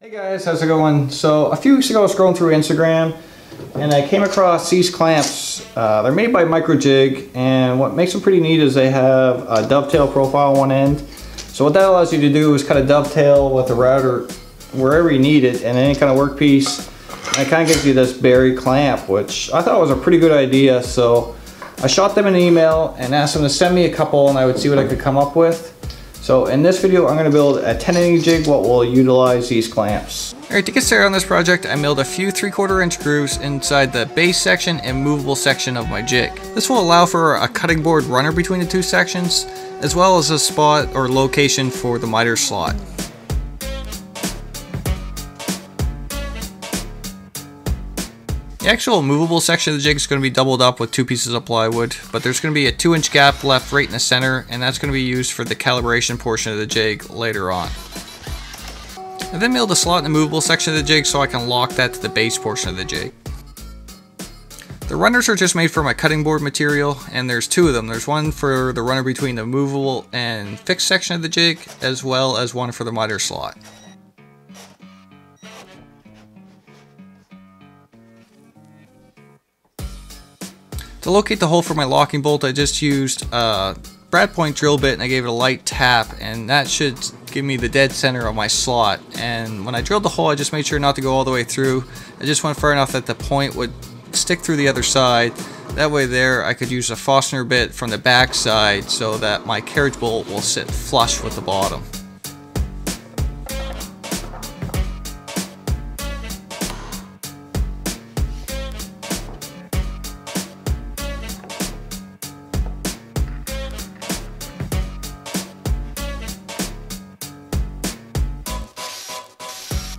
Hey guys, how's it going? So a few weeks ago I was scrolling through Instagram and I came across these clamps. They're made by Microjig, and what makes them pretty neat is they have a dovetail profile on one end. So what that allows you to do is kind of dovetail with the router wherever you need it and any kind of workpiece. And it kind of gives you this buried clamp, which I thought was a pretty good idea. So I shot them an email and asked them to send me a couple and I would see what I could come up with. So in this video, I'm going to build a tenoning jig what will utilize these clamps. Alright, to get started on this project, I milled a few 3/4 inch grooves inside the base section and movable section of my jig. This will allow for a cutting board runner between the two sections, as well as a spot or location for the miter slot. The actual movable section of the jig is going to be doubled up with 2 pieces of plywood, but there's going to be a 2-inch gap left right in the center, and that's going to be used for the calibration portion of the jig later on. I then milled a slot in the movable section of the jig so I can lock that to the base portion of the jig. The runners are just made from a cutting board material, and there's 2 of them. There's one for the runner between the movable and fixed section of the jig, as well as one for the miter slot. To locate the hole for my locking bolt, I just used a brad point drill bit and I gave it a light tap, and that should give me the dead center of my slot. And when I drilled the hole, I just made sure not to go all the way through. I just went far enough that the point would stick through the other side. That way there I could use a Forstner bit from the back side so that my carriage bolt will sit flush with the bottom.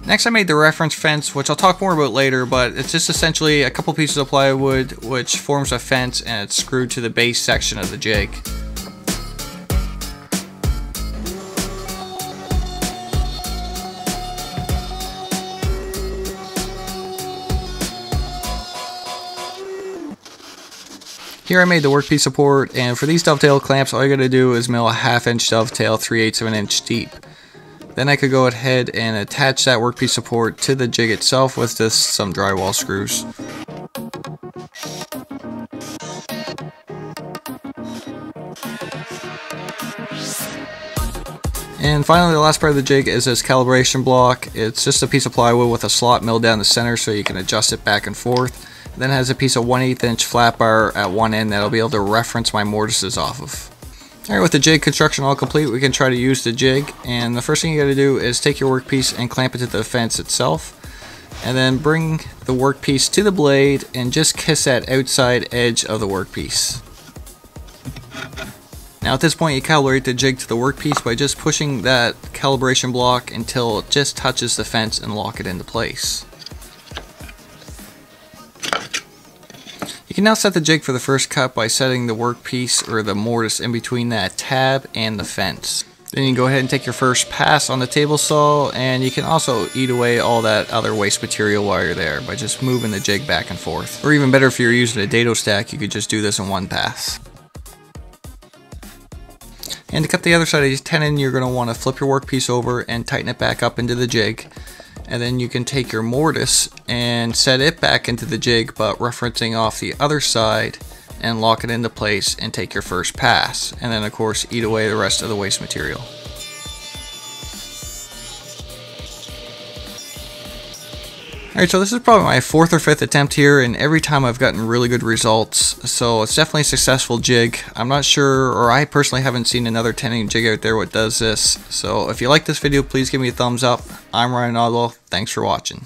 Next I made the reference fence, which I'll talk more about later, but it's just essentially a couple pieces of plywood which forms a fence, and it's screwed to the base section of the jig. Here I made the workpiece support, and for these dovetail clamps all you gotta do is mill a 1/2 inch dovetail 3/8 of an inch deep. Then I could go ahead and attach that workpiece support to the jig itself with just some drywall screws. And finally, the last part of the jig is this calibration block. It's just a piece of plywood with a slot milled down the center so you can adjust it back and forth. Then it has a piece of 1/8 inch flat bar at one end that I'll be able to reference my mortises off of. Alright, with the jig construction all complete, we can try to use the jig, and the first thing you gotta do is take your workpiece and clamp it to the fence itself, and then bring the workpiece to the blade and just kiss that outside edge of the workpiece. Now at this point you calibrate the jig to the workpiece by just pushing that calibration block until it just touches the fence and lock it into place. You can now set the jig for the first cut by setting the workpiece or the mortise in between that tab and the fence. Then you can go ahead and take your first pass on the table saw, and you can also eat away all that other waste material while you're there by just moving the jig back and forth. Or even better, if you're using a dado stack, you could just do this in one pass. And to cut the other side of the tenon, you're going to want to flip your workpiece over and tighten it back up into the jig. And then you can take your mortise and set it back into the jig, but referencing off the other side, and lock it into place and take your first pass. And then of course eat away the rest of the waste material. Alright, so this is probably my 4th or 5th attempt here, and every time I've gotten really good results, so it's definitely a successful jig. I'm not sure, or I personally haven't seen another tenoning jig out there what does this, so if you like this video, please give me a thumbs up. I'm Ryan Odwell, thanks for watching.